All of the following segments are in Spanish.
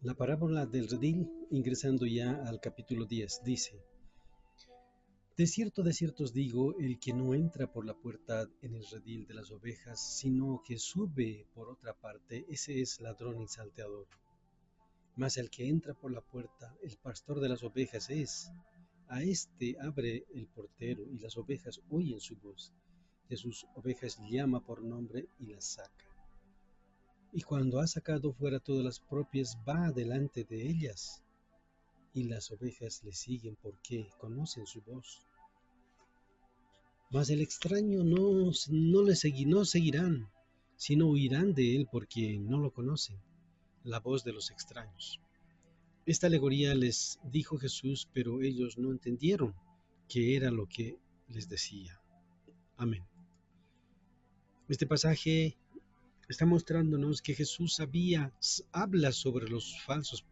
La parábola del redil, ingresando ya al capítulo 10, dice: de cierto os digo, el que no entra por la puerta en el redil de las ovejas, sino que sube por otra parte, ese es ladrón y salteador. Mas el que entra por la puerta, el pastor de las ovejas es. A éste abre el portero, y las ovejas oyen su voz. De sus ovejas llama por nombre y las saca. Y cuando ha sacado fuera todas las propias, va delante de ellas, y las ovejas le siguen porque conocen su voz. Mas el extraño no seguirán, sino huirán de él porque no lo conocen, la voz de los extraños. Esta alegoría les dijo Jesús, pero ellos no entendieron qué era lo que les decía. Amén. Este pasaje está mostrándonos que Jesús habla sobre los falsos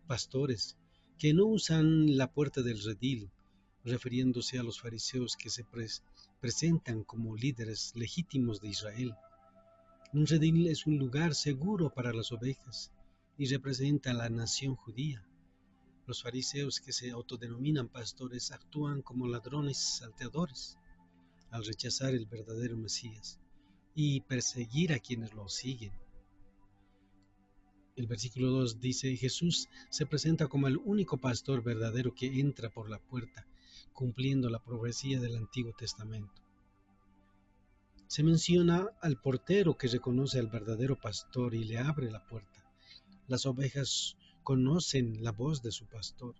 pastores que no usan la puerta del redil, refiriéndose a los fariseos que se presentan como líderes legítimos de Israel. Un redil es un lugar seguro para las ovejas y representa a la nación judía. Los fariseos que se autodenominan pastores actúan como ladrones salteadores al rechazar el verdadero Mesías y perseguir a quienes lo siguen. El versículo 2 dice: Jesús se presenta como el único pastor verdadero que entra por la puerta, cumpliendo la profecía del Antiguo Testamento. Se menciona al portero que reconoce al verdadero pastor y le abre la puerta. Las ovejas conocen la voz de su pastor,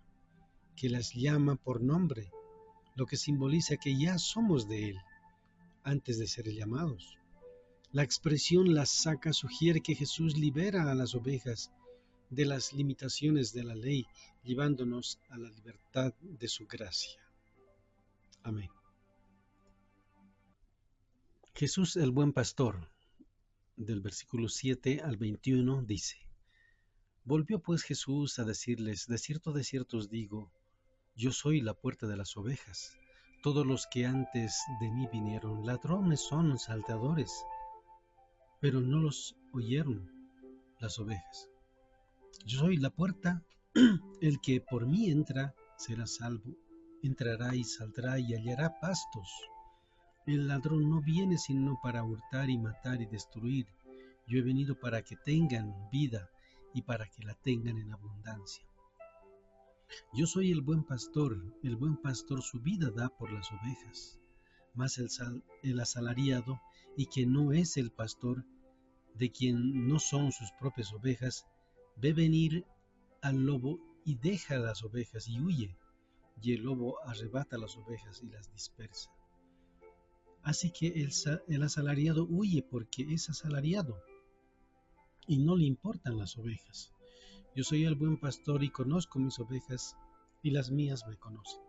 que las llama por nombre, lo que simboliza que ya somos de él, antes de ser llamados. La expresión "las saca" sugiere que Jesús libera a las ovejas de las limitaciones de la ley, llevándonos a la libertad de su gracia. Amén. Jesús el buen pastor, del versículo 7 al 21, dice: Volvió pues Jesús a decirles: de cierto os digo, yo soy la puerta de las ovejas. Todos los que antes de mí vinieron, ladrones son, salteadores, pero no los oyeron las ovejas. Yo soy la puerta, el que por mí entra será salvo, entrará y saldrá y hallará pastos. El ladrón no viene sino para hurtar y matar y destruir. Yo he venido para que tengan vida y para que la tengan en abundancia. Yo soy el buen pastor su vida da por las ovejas. Mas el asalariado, y que no es el pastor, de quien no son sus propias ovejas, ve venir al lobo y deja las ovejas y huye, y el lobo arrebata las ovejas y las dispersa. Así que el asalariado huye porque es asalariado y no le importan las ovejas. Yo soy el buen pastor y conozco mis ovejas y las mías me conocen.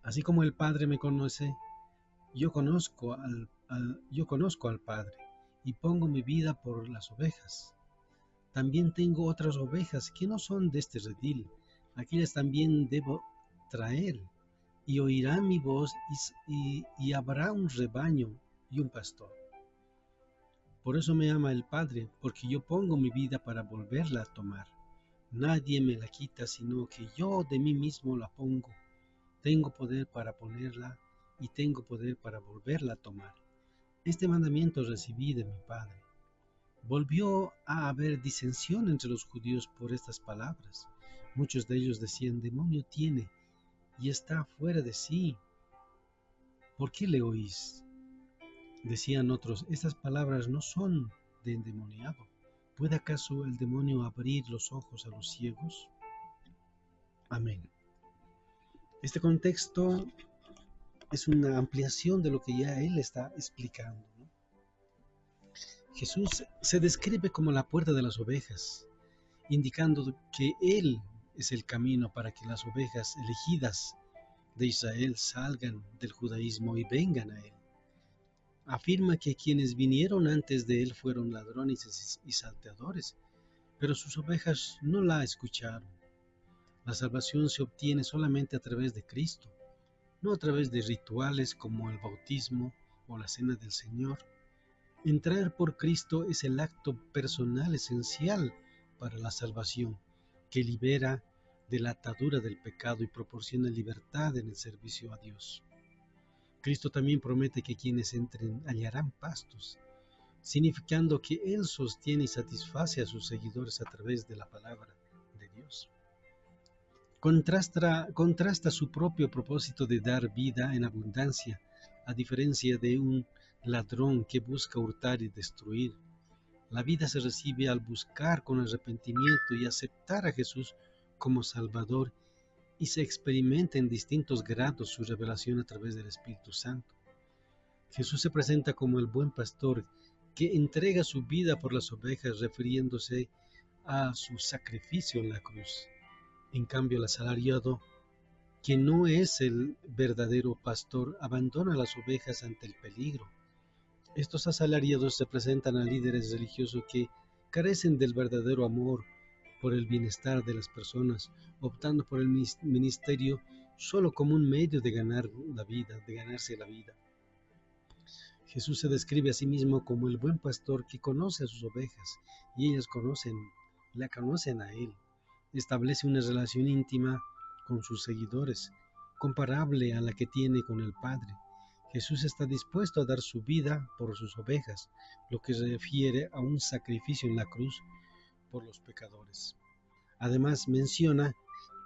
Así como el Padre me conoce, yo conozco al Padre y pongo mi vida por las ovejas. También tengo otras ovejas que no son de este redil, aquellas también debo traer, y oirán mi voz, y habrá un rebaño y un pastor. Por eso me ama el Padre, porque yo pongo mi vida para volverla a tomar. Nadie me la quita, sino que yo de mí mismo la pongo. Tengo poder para ponerla y tengo poder para volverla a tomar. Este mandamiento recibí de mi Padre. Volvió a haber disensión entre los judíos por estas palabras. Muchos de ellos decían: demonio tiene y está fuera de sí. ¿Por qué le oís? Decían otros: estas palabras no son de endemoniado. ¿Puede acaso el demonio abrir los ojos a los ciegos? Amén. Este contexto es una ampliación de lo que ya él está explicando, ¿no? Jesús se describe como la puerta de las ovejas, indicando que él es el camino para que las ovejas elegidas de Israel salgan del judaísmo y vengan a él. Afirma que quienes vinieron antes de él fueron ladrones y salteadores, pero sus ovejas no la escucharon. La salvación se obtiene solamente a través de Cristo, no a través de rituales como el bautismo o la cena del Señor. Entrar por Cristo es el acto personal esencial para la salvación, que libera de la atadura del pecado y proporciona libertad en el servicio a Dios. Cristo también promete que quienes entren hallarán pastos, significando que Él sostiene y satisface a sus seguidores a través de la palabra de Dios. Contrasta su propio propósito de dar vida en abundancia, a diferencia de un ladrón que busca hurtar y destruir. La vida se recibe al buscar con arrepentimiento y aceptar a Jesús como Salvador, y se experimenta en distintos grados su revelación a través del Espíritu Santo. Jesús se presenta como el buen pastor que entrega su vida por las ovejas, refiriéndose a su sacrificio en la cruz. En cambio, el asalariado, que no es el verdadero pastor, abandona las ovejas ante el peligro. Estos asalariados representan a líderes religiosos que carecen del verdadero amor por el bienestar de las personas, optando por el ministerio solo como un medio de ganarse la vida. Jesús se describe a sí mismo como el buen pastor que conoce a sus ovejas y ellas la conocen a él. Establece una relación íntima con sus seguidores, comparable a la que tiene con el Padre. Jesús está dispuesto a dar su vida por sus ovejas, lo que se refiere a un sacrificio en la cruz por los pecadores. Además menciona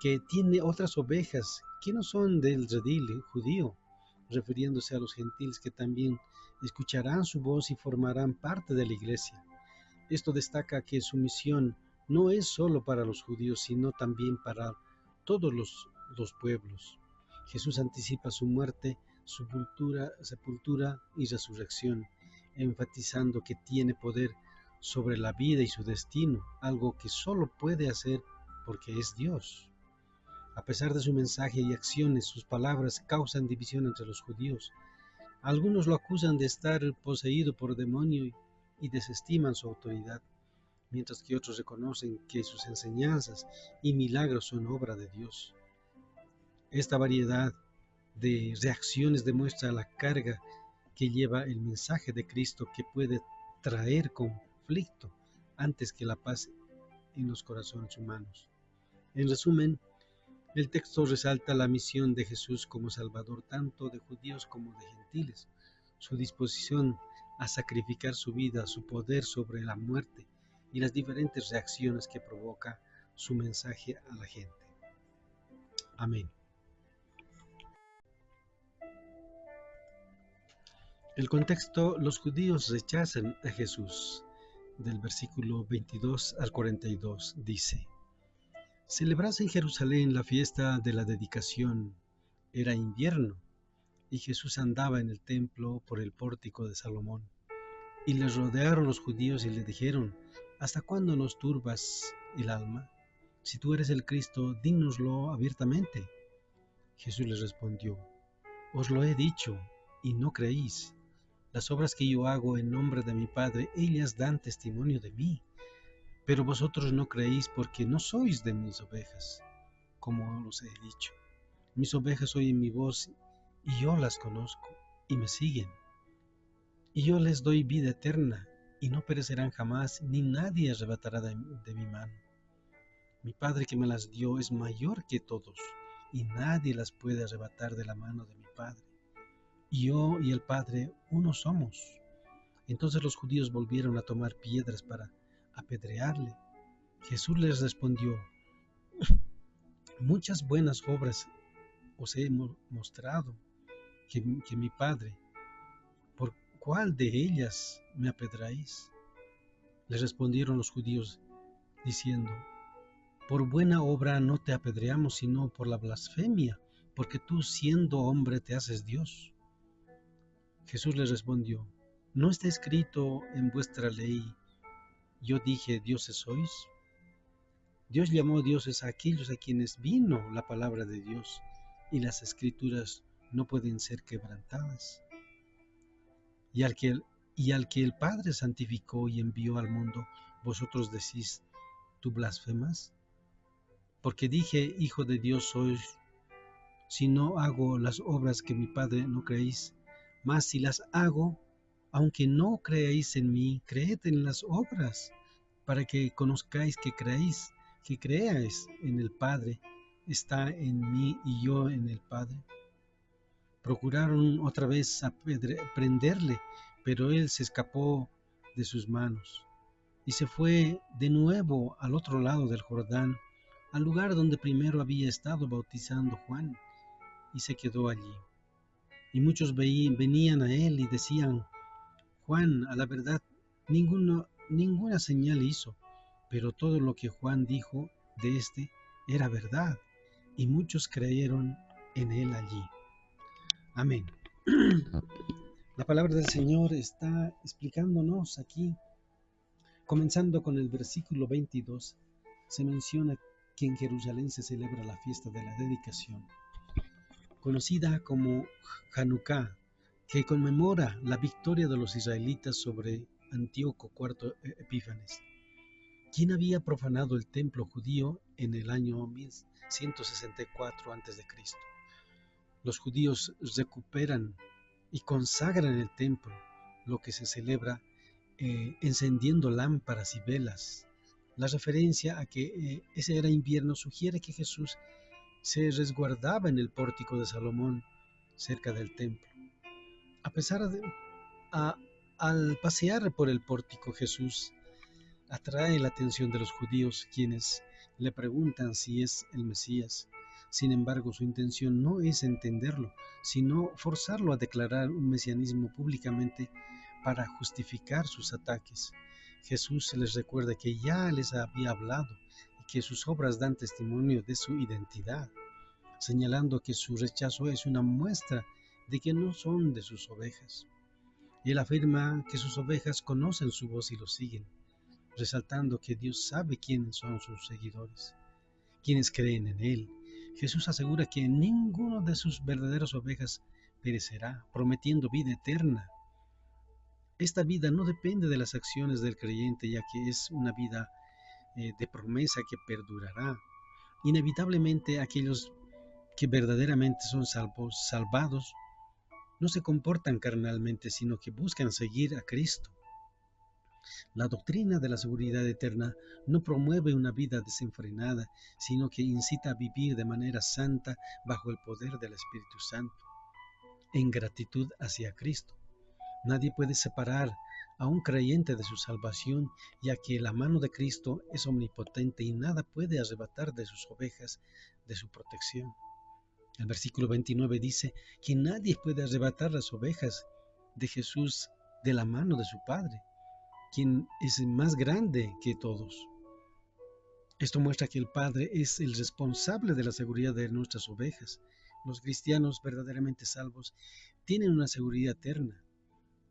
que tiene otras ovejas que no son del redil judío, refiriéndose a los gentiles que también escucharán su voz y formarán parte de la iglesia. Esto destaca que su misión no es solo para los judíos, sino también para todos los pueblos. Jesús anticipa su muerte, sepultura y resurrección, enfatizando que tiene poder sobre la vida y su destino, algo que solo puede hacer porque es Dios. A pesar de su mensaje y acciones, sus palabras causan división entre los judíos. Algunos lo acusan de estar poseído por demonio y desestiman su autoridad, mientras que otros reconocen que sus enseñanzas y milagros son obra de Dios. Esta variedad de reacciones demuestra la carga que lleva el mensaje de Cristo, que puede traer conflicto antes que la paz en los corazones humanos. En resumen, el texto resalta la misión de Jesús como Salvador tanto de judíos como de gentiles, su disposición a sacrificar su vida, su poder sobre la muerte y las diferentes reacciones que provoca su mensaje a la gente. Amén. El contexto: los judíos rechazan a Jesús. Del versículo 22 al 42 dice: Celebrase en Jerusalén la fiesta de la dedicación. Era invierno, y Jesús andaba en el templo por el pórtico de Salomón. Y le rodearon los judíos y le dijeron: ¿Hasta cuándo nos turbas el alma? Si tú eres el Cristo, dínoslo abiertamente. Jesús les respondió: Os lo he dicho, y no creéis. Las obras que yo hago en nombre de mi Padre, ellas dan testimonio de mí. Pero vosotros no creéis porque no sois de mis ovejas, como os he dicho. Mis ovejas oyen mi voz, y yo las conozco, y me siguen. Y yo les doy vida eterna, y no perecerán jamás, ni nadie arrebatará de mi mano. Mi Padre que me las dio es mayor que todos, y nadie las puede arrebatar de la mano de mi Padre. Y yo y el Padre uno somos. Entonces los judíos volvieron a tomar piedras para apedrearle. Jesús les respondió: Muchas buenas obras os he mostrado que mi Padre. ¿Por cuál de ellas me apedreáis? Les respondieron los judíos diciendo: Por buena obra no te apedreamos, sino por la blasfemia, porque tú, siendo hombre, te haces Dios. Jesús les respondió: ¿No está escrito en vuestra ley: yo dije, dioses sois? Dios llamó dioses a aquellos a quienes vino la palabra de Dios, y las escrituras no pueden ser quebrantadas. Y al que el Padre santificó y envió al mundo, vosotros decís: ¿tú blasfemas? Porque dije, Hijo de Dios sois, si no hago las obras que mi Padre no creéis, mas si las hago, Aunque no creáis en mí, creed en las obras, para que conozcáis que creáis en el Padre, está en mí y yo en el Padre. Procuraron otra vez prenderle, pero él se escapó de sus manos y se fue de nuevo al otro lado del Jordán, al lugar donde primero había estado bautizando Juan, y se quedó allí. Y muchos venían a él y decían: Juan, a la verdad, ninguna señal hizo, pero todo lo que Juan dijo de éste era verdad, y muchos creyeron en él allí. Amén. La palabra del Señor está explicándonos aquí, comenzando con el versículo 22, se menciona que en Jerusalén se celebra la fiesta de la dedicación, conocida como Hanukkah, que conmemora la victoria de los israelitas sobre Antíoco IV Epífanes, quien había profanado el templo judío en el año 1164 a.C. Los judíos recuperan y consagran el templo, lo que se celebra encendiendo lámparas y velas. La referencia a que ese era invierno sugiere que Jesús se resguardaba en el pórtico de Salomón, cerca del templo. A pesar de, al pasear por el pórtico, Jesús atrae la atención de los judíos, quienes le preguntan si es el Mesías. Sin embargo, su intención no es entenderlo, sino forzarlo a declarar un mesianismo públicamente para justificar sus ataques. Jesús les recuerda que ya les había hablado y que sus obras dan testimonio de su identidad, señalando que su rechazo es una muestra de que no son de sus ovejas. Él afirma que sus ovejas conocen su voz y lo siguen, resaltando que Dios sabe quiénes son sus seguidores, quienes creen en Él. Jesús asegura que ninguno de sus verdaderas ovejas perecerá, prometiendo vida eterna. Esta vida no depende de las acciones del creyente, ya que es una vida de promesa que perdurará. Inevitablemente aquellos que verdaderamente son salvados, no se comportan carnalmente, sino que buscan seguir a Cristo. La doctrina de la seguridad eterna no promueve una vida desenfrenada, sino que incita a vivir de manera santa bajo el poder del Espíritu Santo, en gratitud hacia Cristo. Nadie puede separar a un creyente de su salvación, ya que la mano de Cristo es omnipotente y nada puede arrebatar de sus ovejas de su protección. El versículo 29 dice que nadie puede arrebatar las ovejas de Jesús de la mano de su Padre, quien es más grande que todos. Esto muestra que el Padre es el responsable de la seguridad de nuestras ovejas. Los cristianos verdaderamente salvos tienen una seguridad eterna.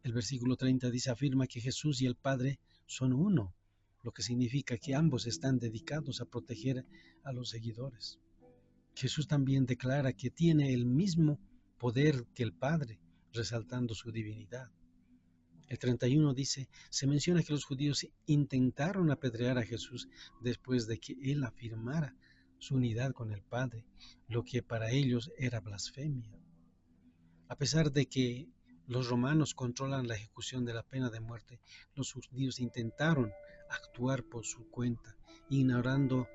El versículo 30 afirma que Jesús y el Padre son uno, lo que significa que ambos están dedicados a proteger a los seguidores. Jesús también declara que tiene el mismo poder que el Padre, resaltando su divinidad. El 31 se menciona que los judíos intentaron apedrear a Jesús después de que él afirmara su unidad con el Padre, lo que para ellos era blasfemia. A pesar de que los romanos controlan la ejecución de la pena de muerte, los judíos intentaron actuar por su cuenta, ignorando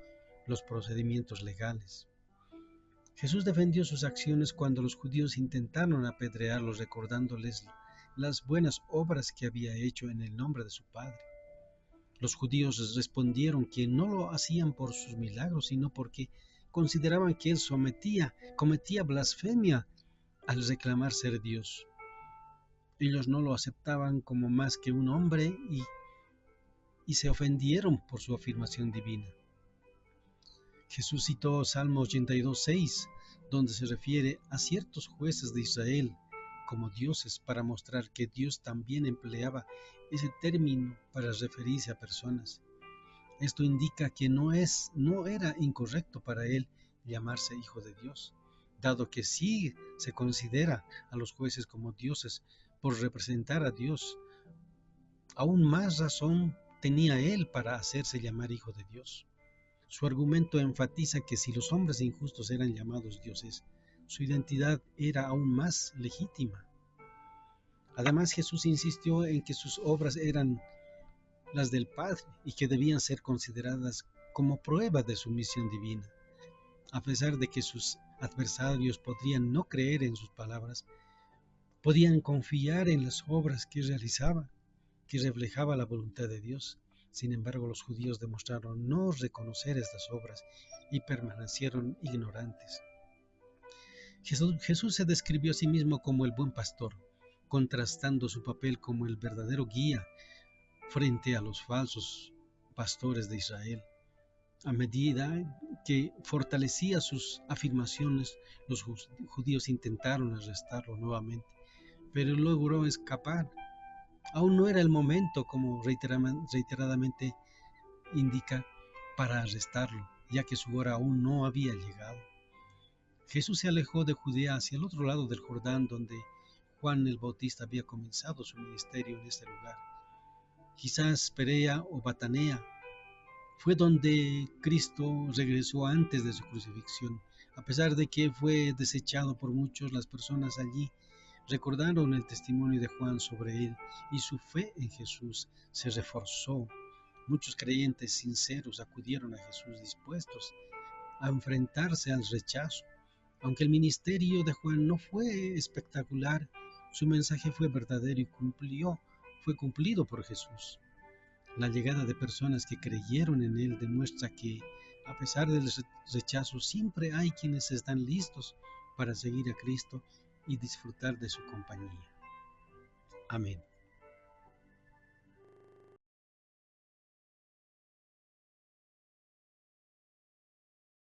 los procedimientos legales. Jesús defendió sus acciones cuando los judíos intentaron apedrearlos, recordándoles las buenas obras que había hecho en el nombre de su Padre. Los judíos respondieron que no lo hacían por sus milagros, sino porque consideraban que él cometía blasfemia al reclamar ser Dios. Ellos no lo aceptaban como más que un hombre y se ofendieron por su afirmación divina. Jesús citó Salmo 82:6, donde se refiere a ciertos jueces de Israel como dioses, para mostrar que Dios también empleaba ese término para referirse a personas. Esto indica que no era incorrecto para él llamarse hijo de Dios, dado que sí se considera a los jueces como dioses por representar a Dios. Aún más razón tenía él para hacerse llamar hijo de Dios. Su argumento enfatiza que si los hombres injustos eran llamados dioses, su identidad era aún más legítima. Además, Jesús insistió en que sus obras eran las del Padre y que debían ser consideradas como prueba de su misión divina. A pesar de que sus adversarios podrían no creer en sus palabras, podían confiar en las obras que realizaba, que reflejaba la voluntad de Dios. Sin embargo, los judíos demostraron no reconocer estas obras y permanecieron ignorantes. Jesús se describió a sí mismo como el buen pastor, contrastando su papel como el verdadero guía frente a los falsos pastores de Israel. A medida que fortalecía sus afirmaciones, los judíos intentaron arrestarlo nuevamente, pero logró escapar. Aún no era el momento, como reiteradamente indica, para arrestarlo, ya que su hora aún no había llegado. Jesús se alejó de Judea hacia el otro lado del Jordán, donde Juan el Bautista había comenzado su ministerio en este lugar. Quizás Perea o Batanea fue donde Cristo regresó antes de su crucifixión. A pesar de que fue desechado por muchos, las personas allí recordaron el testimonio de Juan sobre él y su fe en Jesús se reforzó. Muchos creyentes sinceros acudieron a Jesús dispuestos a enfrentarse al rechazo. Aunque el ministerio de Juan no fue espectacular, su mensaje fue verdadero y fue cumplido por Jesús. La llegada de personas que creyeron en él demuestra que, a pesar del rechazo, siempre hay quienes están listos para seguir a Cristo y disfrutar de su compañía. Amén.